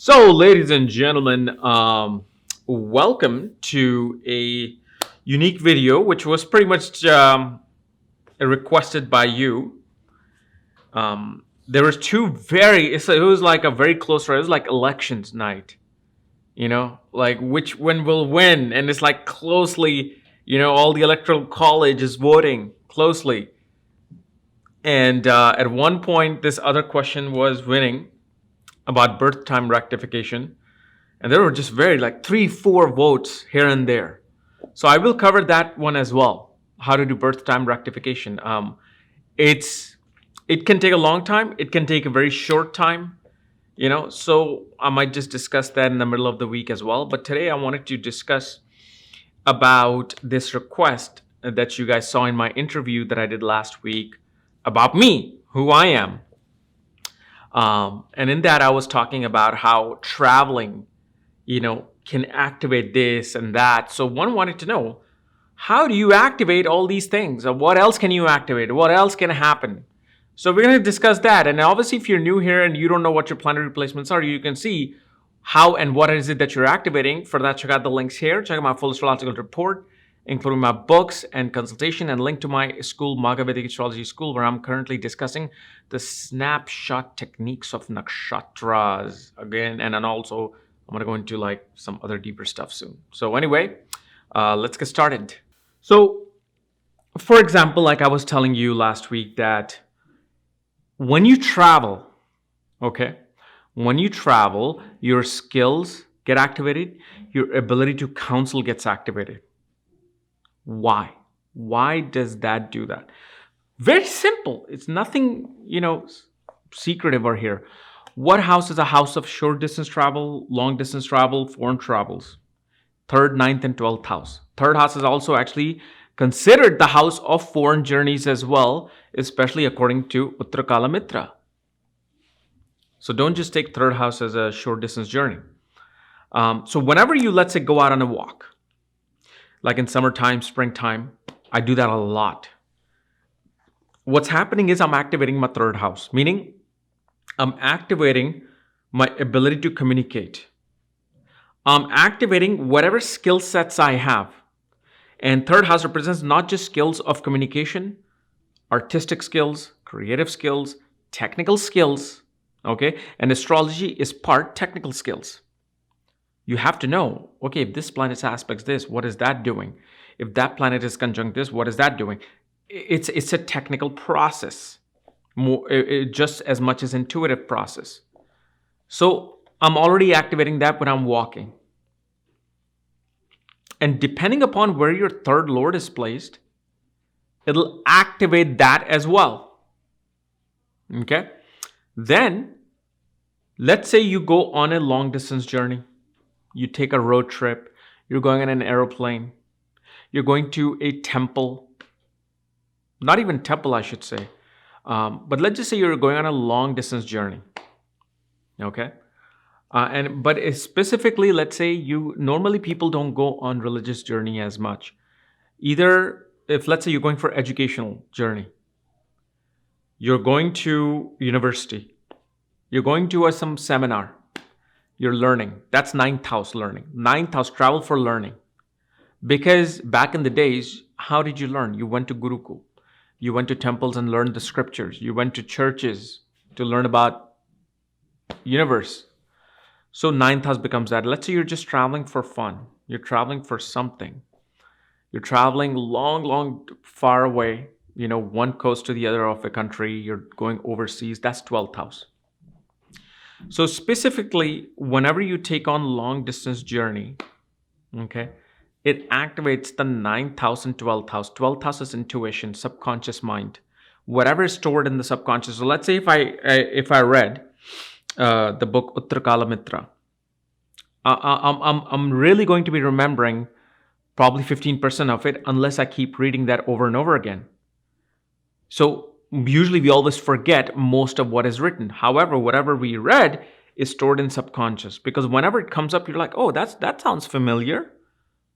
So, ladies and gentlemen, welcome to a unique video, which was pretty much requested by you. There was two it was like a very close race. It was like elections night, like which one will win, and it's like closely, all the electoral college is voting closely, and at one point, this other question was winning about birth time rectification. And there were just very like 3, 4 votes here and there. So I will cover that one as well. How to do birth time rectification. It can take a long time. It can take a very short time. So I might just discuss that in the middle of the week as well. But today I wanted to discuss about this request that you guys saw in my interview that I did last week about me, who I am. And in that I was talking about how traveling can activate this and that. So one wanted to know, how do you activate all these things? Or what else can you activate? What else can happen? So we're going to discuss that. And obviously, if you're new here and you don't know what your planetary placements are, you can see how and what is it that you're activating. For that, check out the links here. Check out my full astrological report, including my books and consultation, and link to my school, Maga Vedic Astrology School, where I'm currently discussing the snapshot techniques of nakshatras again. And then also, I'm going to go into like some other deeper stuff soon. So anyway, let's get started. So for example, like I was telling you last week, that when you travel, your skills get activated, your ability to counsel gets activated. Why? Why does that do that? Very simple. It's nothing, secretive over here. What house is a house of short distance travel, long distance travel, foreign travels? Third, ninth, and 12th house. Third house is also actually considered the house of foreign journeys as well, especially according to Uttakala Mitra. So don't just take third house as a short distance journey. So whenever you, let's say, go out on a walk, like in summertime, springtime, I do that a lot. What's happening is I'm activating my third house, meaning I'm activating my ability to communicate. I'm activating whatever skill sets I have. And third house represents not just skills of communication, artistic skills, creative skills, technical skills, okay? And astrology is part technical skills. You have to know, okay, if this planet aspects this, what is that doing? If that planet is conjunct this, what is that doing? It's a technical process, just as much as intuitive process. So I'm already activating that when I'm walking. And depending upon where your third lord is placed, it'll activate that as well. Okay? Then, let's say you go on a long distance journey. You take a road trip. You're going on an aeroplane. You're going to a temple. Not even temple, I should say. But let's just say you're going on a long distance journey. Okay? But specifically, let's say normally people don't go on religious journey as much. Either if, let's say, you're going for educational journey, you're going to university, you're going to some seminar, you're learning. That's ninth house learning. Ninth house, travel for learning. Because back in the days, how did you learn? You went to Gurukul. You went to temples and learned the scriptures. You went to churches to learn about universe. So ninth house becomes that. Let's say you're just traveling for fun. You're traveling for something. You're traveling long, far away, one coast to the other of the country. You're going overseas. That's 12th house. So specifically, whenever you take on long distance journey, okay, it activates the 9th house and 12th house. 12th house is intuition, subconscious mind, whatever is stored in the subconscious. So let's say if I read the book Uttakala Mitra, I'm really going to be remembering probably 15% of it unless I keep reading that over and over again. So usually we always forget most of what is written. However, whatever we read is stored in subconscious, because whenever it comes up, you're like, oh, that sounds familiar.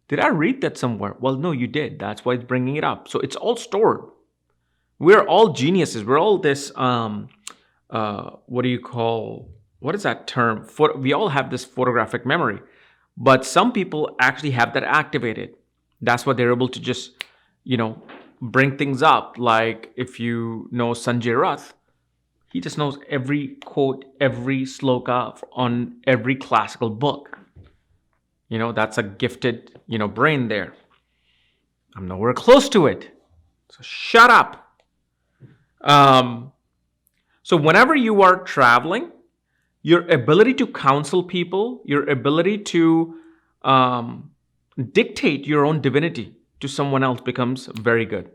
Did I read that somewhere? Well, no, you did. That's why it's bringing it up. So it's all stored. We're all geniuses. We're all this, what do you call, what is that term? We all have this photographic memory, but some people actually have that activated. That's why they're able to just, bring things up. Like if you know Sanjay Rath, he just knows every quote, every sloka on every classical book. That's a gifted, brain there. I'm nowhere close to it. So shut up. So whenever you are traveling, your ability to counsel people, your ability to dictate your own divinity to someone else becomes very good.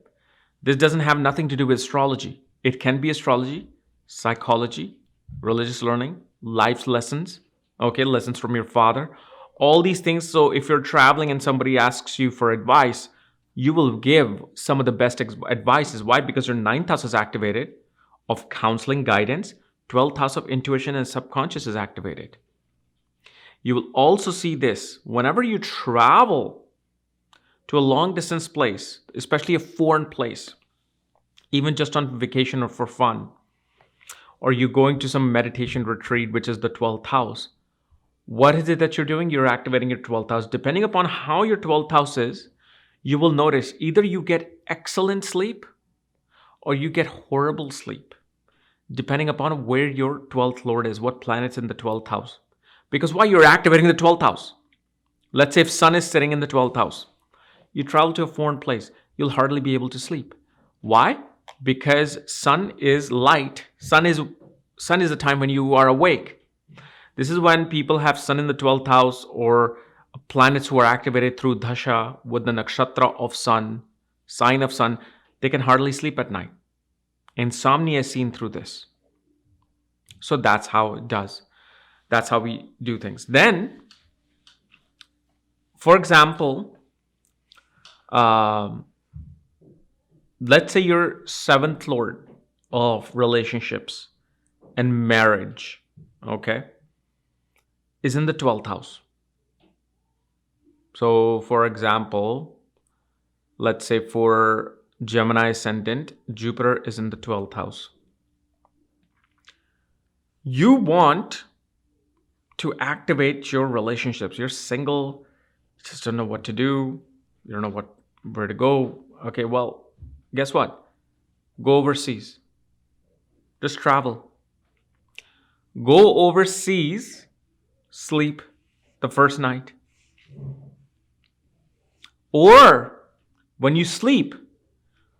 This doesn't have nothing to do with astrology. It can be astrology, psychology, religious learning, life lessons, lessons from your father, all these things. So if you're traveling and somebody asks you for advice, you will give some of the best advices. Why? Because your ninth house is activated of counseling, guidance. 12th house of intuition and subconscious is activated. You will also see this whenever you travel to a long distance place, especially a foreign place, even just on vacation or for fun, or you're going to some meditation retreat, which is the 12th house. What is it that you're doing? You're activating your 12th house. Depending upon how your 12th house is, you will notice either you get excellent sleep or you get horrible sleep, depending upon where your 12th lord is, what planet's in the 12th house. Because why? You're activating the 12th house. Let's say if sun is sitting in the 12th house, you travel to a foreign place, you'll hardly be able to sleep. Why? Because sun is light. Sun is the time when you are awake. This is when people have sun in the 12th house or planets who are activated through dasha with the nakshatra of sun, sign of sun, they can hardly sleep at night. Insomnia is seen through this. So that's how it does. That's how we do things. Then, for example, let's say your seventh lord of relationships and marriage, is in the 12th house. So, for example, let's say for Gemini ascendant, Jupiter is in the 12th house. You want to activate your relationships. You're single, you just don't know what to do, you don't know where to go. Okay, well, guess what? Go overseas. Just travel. Go overseas, sleep the first night. Or when you sleep,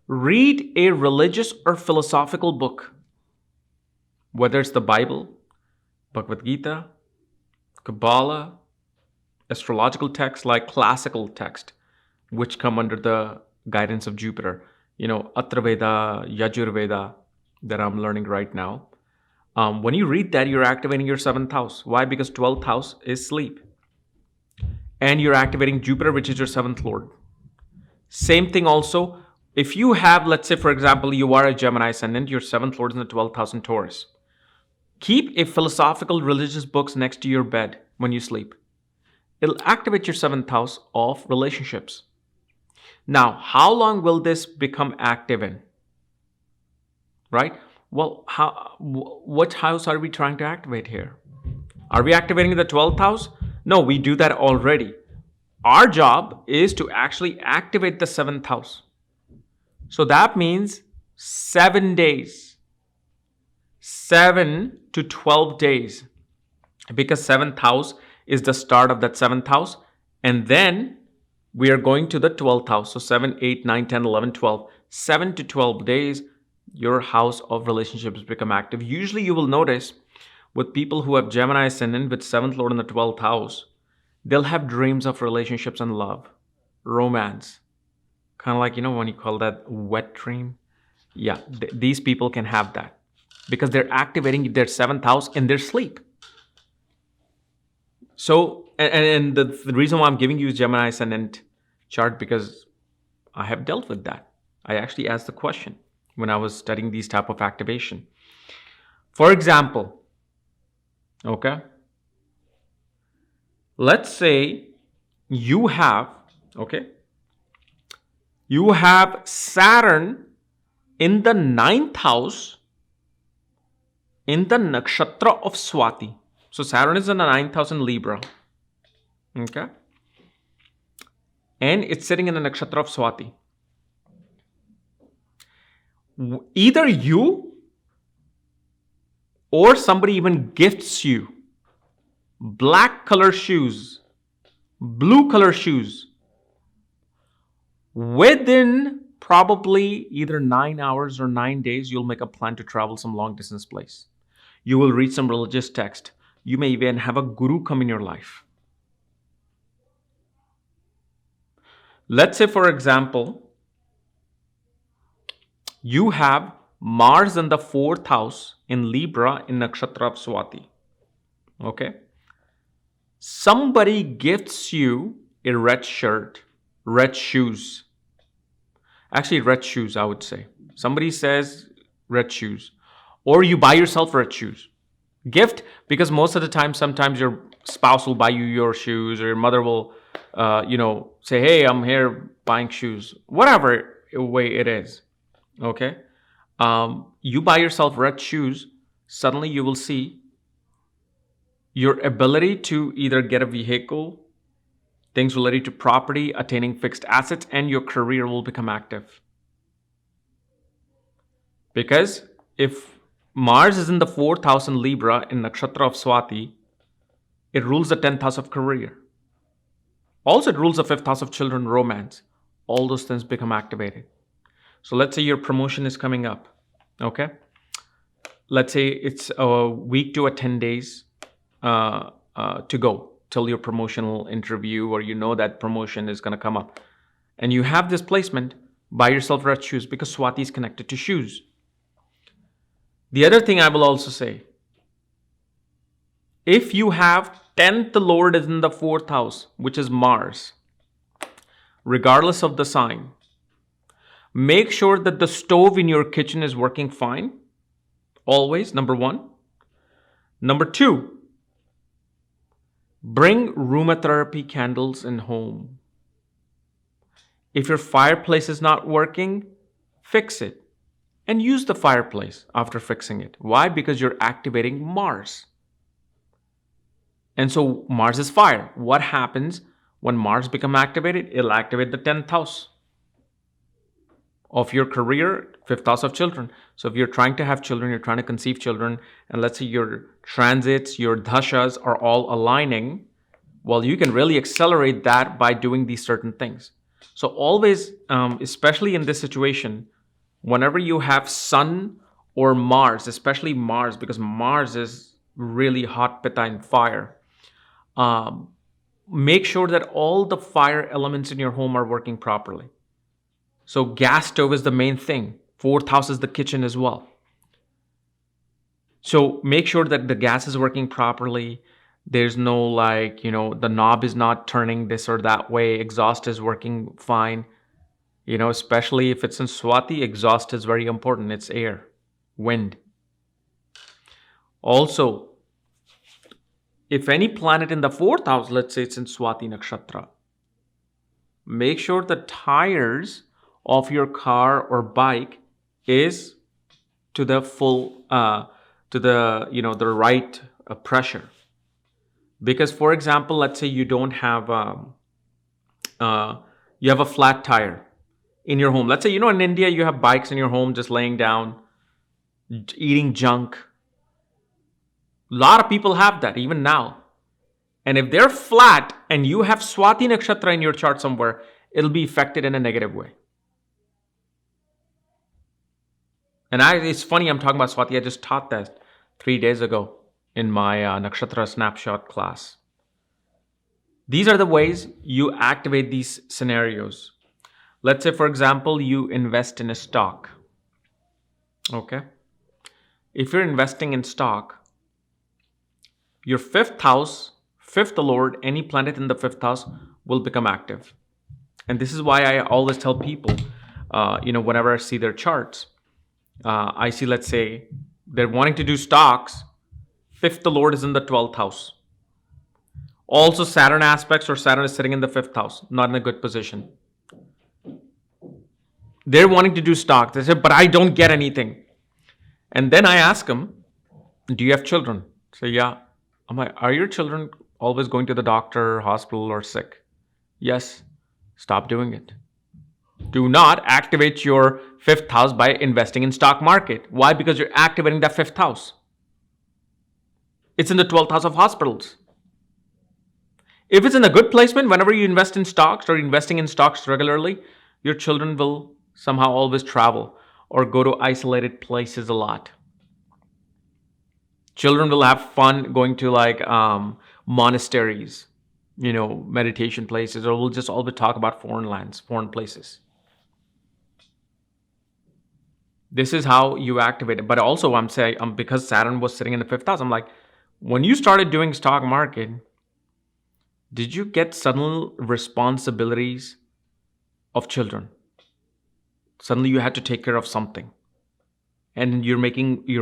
read a religious or philosophical book, whether it's the Bible, Bhagavad Gita, Kabbalah, astrological texts like classical text, which come under the guidance of Jupiter. Atharvaveda, Yajurveda that I'm learning right now. When you read that, you're activating your 7th house. Why? Because 12th house is sleep. And you're activating Jupiter, which is your 7th lord. Same thing also, if you have, let's say, for example, you are a Gemini ascendant, your 7th lord is in the 12th house in Taurus. Keep a philosophical religious books next to your bed when you sleep. It'll activate your 7th house of relationships. Now, how long will this become active in? Right? Well, what house are we trying to activate here? Are we activating the 12th house? No, we do that already. Our job is to actually activate the 7th house. So that means 7 days. 7 to 12 days. Because 7th house is the start of that 7th house. And then we are going to the 12th house. So 7, 8, 9, 10, 11, 12. 7 to 12 days, your house of relationships become active. Usually you will notice with people who have Gemini ascendant with 7th lord in the 12th house, they'll have dreams of relationships and love, romance. Kind of like, when you call that wet dream. Yeah, these people can have that because they're activating their 7th house in their sleep. So, and the reason why I'm giving you Gemini ascendant chart, because I have dealt with that. I actually asked the question when I was studying these type of activation. For example, let's say you have Saturn in the 9th house in the nakshatra of Swati. So Saturn is in the 9th house in Libra. Okay. And it's sitting in the nakshatra of Swati. Either you or somebody even gifts you black color shoes, blue color shoes, within probably either 9 hours or 9 days, you'll make a plan to travel some long distance place. You will read some religious text. You may even have a guru come in your life. Let's say, for example, you have Mars in the 4th house in Libra in nakshatra of Swati. Okay. Somebody gifts you a red shirt, red shoes. Actually, red shoes, I would say. Somebody says red shoes. Or you buy yourself red shoes. Gift, because most of the time, sometimes your spouse will buy you your shoes, or your mother will, say, hey, I'm here buying shoes. Whatever way it is. Okay. You buy yourself red shoes, suddenly you will see your ability to either get a vehicle, things related to property, attaining fixed assets, and your career will become active. Because if Mars is in the 4th house in Libra in nakshatra of Swati, it rules the 10th house of career. Also, it rules the 5th house of children, romance. All those things become activated. So let's say your promotion is coming up. Okay. Let's say it's a week to 10 days to go till your promotional interview, or you know that promotion is going to come up. And you have this placement, buy yourself red shoes, because Swati is connected to shoes. The other thing I will also say, if you have 10th Lord is in the 4th house, which is Mars, regardless of the sign, make sure that the stove in your kitchen is working fine. Always, number one. Number two, bring aromatherapy candles in home. If your fireplace is not working, fix it. And use the fireplace after fixing it. Why? Because you're activating Mars. And so Mars is fire. What happens when Mars becomes activated? It'll activate the 10th house of your career, 5th house of children. So if you're trying to have children, you're trying to conceive children, and let's say your transits, your dashas are all aligning, well, you can really accelerate that by doing these certain things. So always, especially in this situation, whenever you have Sun or Mars, especially Mars, because Mars is really hot pitta and fire, make sure that all the fire elements in your home are working properly. So gas stove is the main thing. 4th house is the kitchen as well. So make sure that the gas is working properly. There's no the knob is not turning this or that way. Exhaust is working fine. Especially if it's in Swati, exhaust is very important. It's air, wind. Also, if any planet in the 4th house, let's say it's in Swati Nakshatra, make sure the tires of your car or bike is to the full, the right pressure. Because, for example, let's say you don't have, you have a flat tire in your home. Let's say, in India, you have bikes in your home just laying down, eating junk. A lot of people have that even now. And if they're flat and you have Swati Nakshatra in your chart somewhere, it'll be affected in a negative way. And it's funny I'm talking about Swati. I just taught that 3 days ago in my Nakshatra Snapshot class. These are the ways you activate these scenarios. Let's say, for example, you invest in a stock. Okay. If you're investing in stock, your 5th house, 5th Lord, any planet in the 5th house will become active. And this is why I always tell people, whenever I see their charts, I see, let's say, they're wanting to do stocks, 5th Lord is in the 12th house. Also, Saturn aspects, or Saturn is sitting in the 5th house, not in a good position. They're wanting to do stocks. They say, but I don't get anything. And then I ask them, do you have children? Say, yeah, I'm like, are your children always going to the doctor, hospital, or sick? Yes. Stop doing it. Do not activate your fifth house by investing in stock market. Why? Because you're activating that fifth house. It's in the 12th house of hospitals. If it's in a good placement, whenever you invest in stocks or investing in stocks regularly, your children will somehow always travel or go to isolated places a lot. Children will have fun going to like monasteries, meditation places, or we'll just always talk about foreign lands, foreign places. This is how you activate it. But also, I'm saying, because Saturn was sitting in the fifth house, I'm like, when you started doing stock market, did you get sudden responsibilities of children? Suddenly you had to take care of something. And you're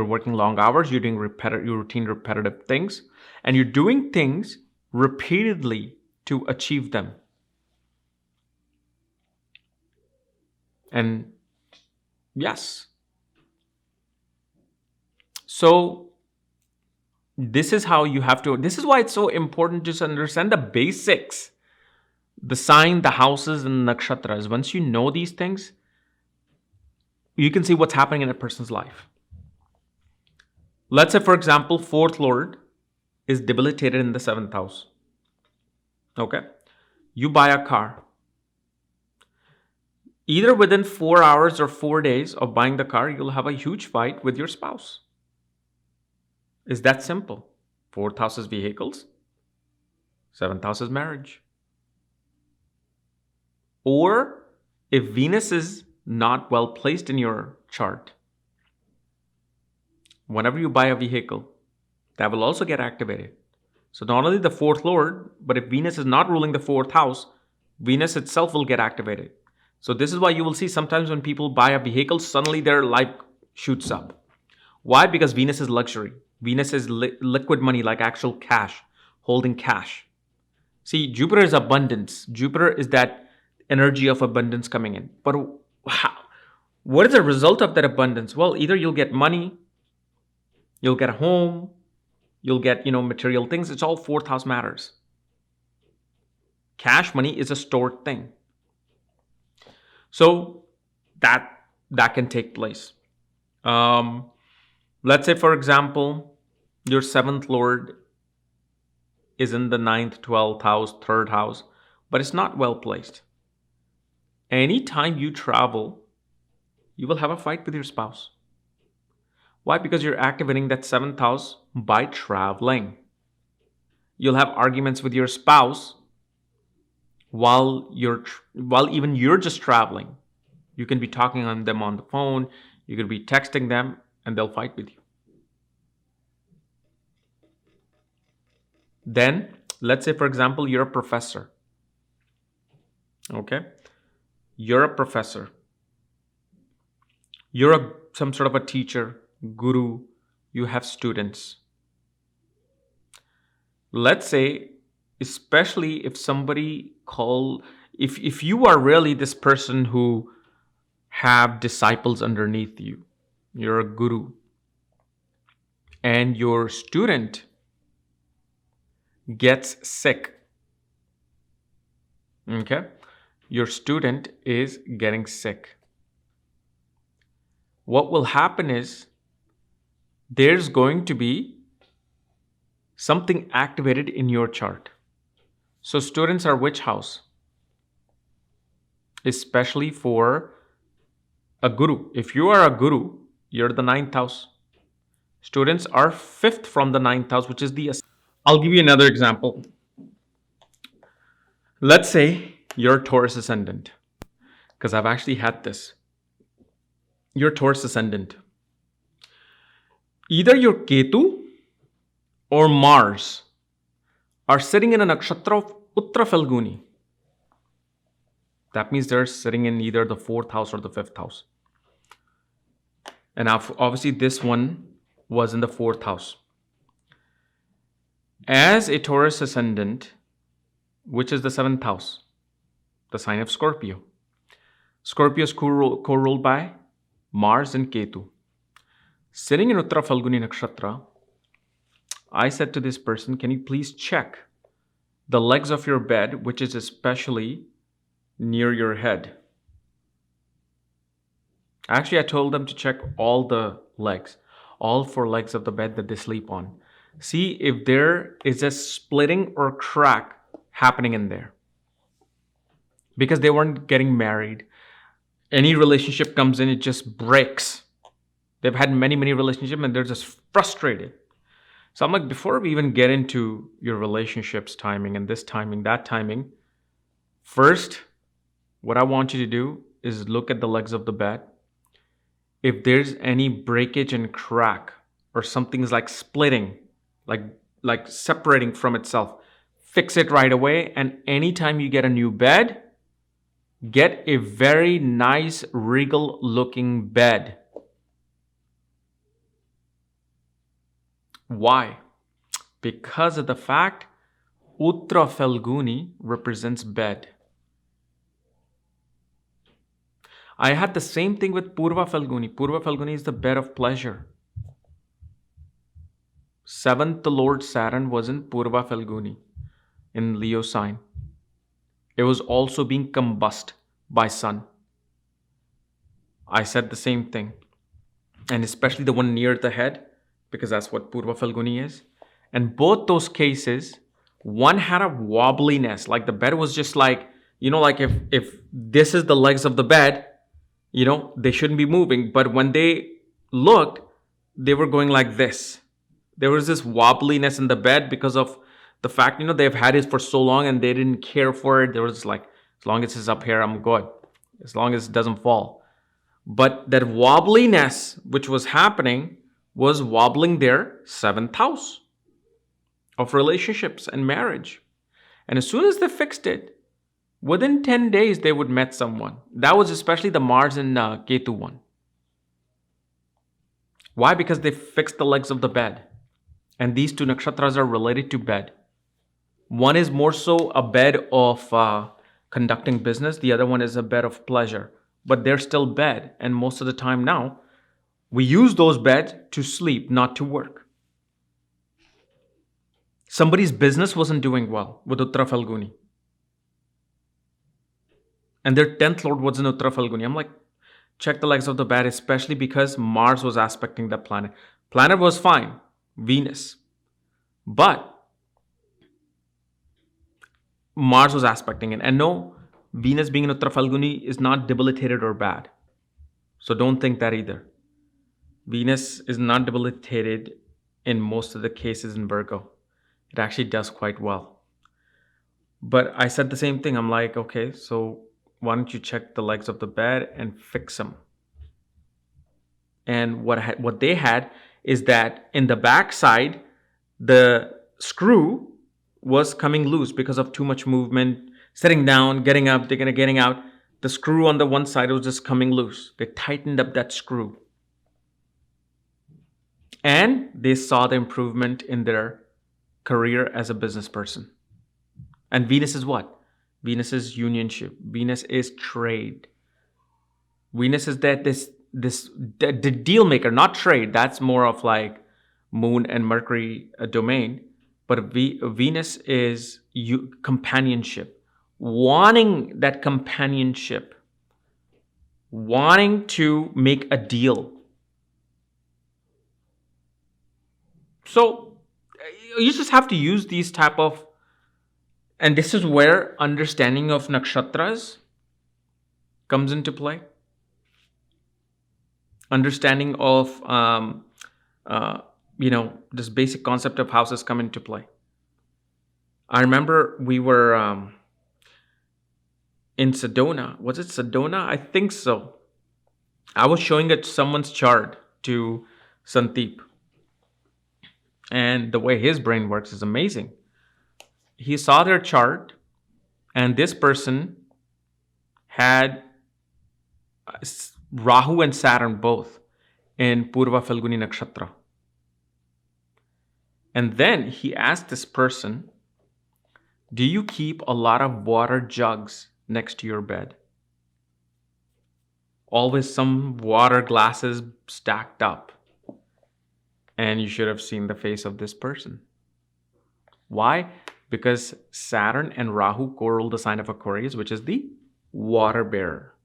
working long hours, you're doing routine repetitive things, and you're doing things repeatedly to achieve them. And yes. So this is how you have to, this is why it's so important to understand the basics, the sign, the houses, and the nakshatras. Once you know these things, you can see what's happening in a person's life. Let's say, for example, fourth lord is debilitated in the seventh house. Okay. You buy a car. Either within 4 hours or 4 days of buying the car, you'll have a huge fight with your spouse. It's that simple. Fourth house is vehicles. Seventh house is marriage. Or if Venus is not well placed in your chart, whenever you buy a vehicle, that will also get activated. So not only the fourth lord, but if Venus is not ruling the fourth house, Venus itself will get activated. So this is why you will see sometimes when people buy a vehicle, suddenly their life shoots up. Why? Because Venus is luxury. Venus is liquid money, like actual cash, holding cash. See, Jupiter is abundance. Jupiter is that energy of abundance coming in. But what is the result of that abundance? Well, either you'll get money, you'll get a home, you'll get, material things. It's all fourth house matters. Cash money is a stored thing. So that can take place. Let's say, for example, your seventh lord is in the 9th, 12th house, 3rd house, but it's not well placed. Anytime you travel, you will have a fight with your spouse. Why? Because you're activating that 7th house by traveling. You'll have arguments with your spouse while even you're just traveling. You can be talking on them on the phone, you could be texting them, and they'll fight with you. Then, let's say, for example, you're a professor. Okay? You're a professor. You're some sort of a teacher, guru. You have students. Let's say, especially if somebody if you are really this person who have disciples underneath you, you're a guru, and your student gets sick. Okay? Your student is getting sick. What will happen is there's going to be something activated in your chart. So students are which house? Especially for a guru. If you are a guru, you're the 9th house. Students are 5th from the 9th house, which is the... I'll give you another example. Let's say you're Taurus ascendant, because I've actually had this. You're Taurus ascendant. Either your Ketu or Mars are sitting in a nakshatra of Uttra Falguni. That means they're sitting in either the 4th house or the 5th house. And obviously this one was in the 4th house. As a Taurus ascendant, which is the 7th house, the sign of Scorpio. Scorpio is co-ruled by Mars and Ketu. Sitting in Uttara Falguni Nakshatra, I said to this person, can you please check the legs of your bed, which is especially near your head? Actually, I told them to check all the legs, all 4 legs of the bed that they sleep on. See if there is a splitting or crack happening in there. Because they weren't getting married. Any relationship comes in, it just breaks. They've had many, many relationships and they're just frustrated. So I'm like, before we even get into your relationships timing and this timing, that timing, first, what I want you to do is look at the legs of the bed. If there's any breakage and crack or something's like splitting, like separating from itself, fix it right away. And anytime you get a new bed, get a very nice regal looking bed. Why? Because of the fact Uttra Falguni represents bed. I had the same thing with Purva Falguni. Purva Falguni is the bed of pleasure. 7th Lord Saturn was in Purva Falguni in Leo sign. It was also being combusted by Sun. I said the same thing. And especially the one near the head, because that's what Purva Falguni is. And both those cases, one had a wobbliness, like the bed was just like, like if this is the legs of the bed, they shouldn't be moving. But when they looked, they were going like this. There was this wobbliness in the bed because of the fact, they've had it for so long and they didn't care for it. There was like, as long as it's up here, I'm good. As long as it doesn't fall. But that wobbliness, which was happening, was wobbling their 7th house of relationships and marriage. And as soon as they fixed it, within 10 days, they would met someone. That was especially the Mars and Ketu one. Why? Because they fixed the legs of the bed. And these 2 nakshatras are related to bed. One is more so a bed of conducting business. The other one is a bed of pleasure. But they're still bed. And most of the time now, we use those beds to sleep, not to work. Somebody's business wasn't doing well with Uttra Falguni. And their 10th Lord was in Uttra Falguni. I'm like, check the legs of the bed, especially because Mars was aspecting that planet. Planet was fine, Venus. But Mars was aspecting it. And no, Venus being in Uttra Falguni is not debilitated or bad. So don't think that either. Venus is not debilitated in most of the cases in Virgo. It actually does quite well. But I said the same thing. I'm like, okay, so why don't you check the legs of the bed and fix them? And what they had is that in the back side, the screw was coming loose because of too much movement, sitting down, getting up, getting out. The screw on the one side was just coming loose. They tightened up that screw. And they saw the improvement in their career as a business person. And Venus is what? Venus is unionship. Venus is trade. Venus is that the deal maker, not trade. That's more of like Moon and Mercury domain. But Venus is companionship. Wanting that companionship. Wanting to make a deal. So you just have to use these type of, and this is where understanding of nakshatras comes into play. Understanding of, this basic concept of houses come into play. I remember we were in Sedona. Was it Sedona? I think so. I was showing it someone's chart to Sandeep. And the way his brain works is amazing. He saw their chart, and this person had Rahu and Saturn both in Purva Falguni Nakshatra. And then he asked this person, do you keep a lot of water jugs next to your bed? Always some water glasses stacked up. And you should have seen the face of this person. Why? Because Saturn and Rahu co-rule the sign of Aquarius, which is the water bearer.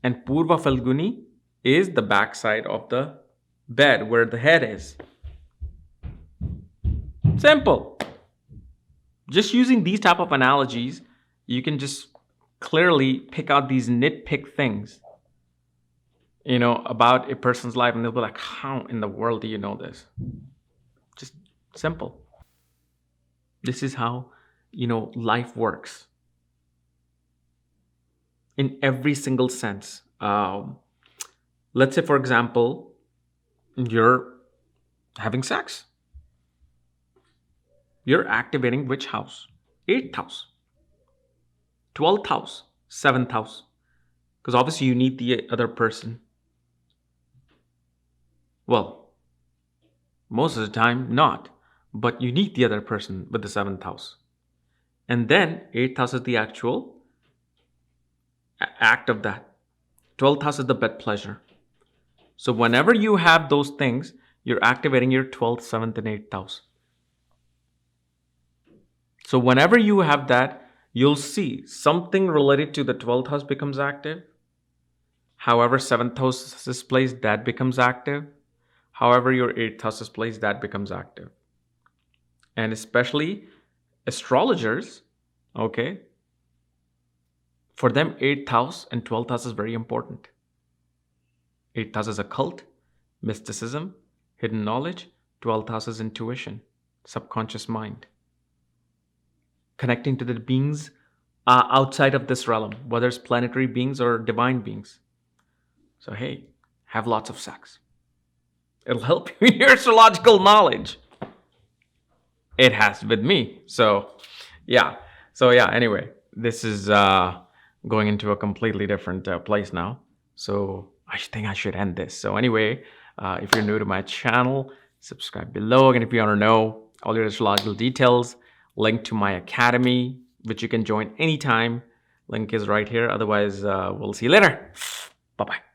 And Purva Falguni is the backside of the bed where the head is. Simple. Just using these type of analogies, you can just clearly pick out these nitpick things, about a person's life, and they'll be like, how in the world do you know this? Just simple. This is how, life works. In every single sense. Let's say, for example, you're having sex. You're activating which house? 8th house, 12th house, 7th house. Because obviously you need the other person. Well, most of the time not. But you need the other person with the 7th house. And then 8th house is the actual act of that. 12th house is the bed pleasure. So whenever you have those things, you're activating your 12th, 7th, and 8th house. So whenever you have that, you'll see something related to the 12th house becomes active. However, 7th house is placed, that becomes active. However, your 8th house is placed, that becomes active. And especially astrologers, okay, for them 8th house and 12th house is very important. 8th house is occult, mysticism, hidden knowledge. 12th house is intuition, subconscious mind. Connecting to the beings outside of this realm, whether it's planetary beings or divine beings. So hey, have lots of sex. It'll help you in your astrological knowledge. It has with me. So yeah. Anyway, this is going into a completely different place now. So I think I should end this. So anyway, if you're new to my channel, subscribe below. And if you want to know all your astrological details, link to my academy, which you can join anytime. Link is right here. Otherwise, we'll see you later. Bye-bye.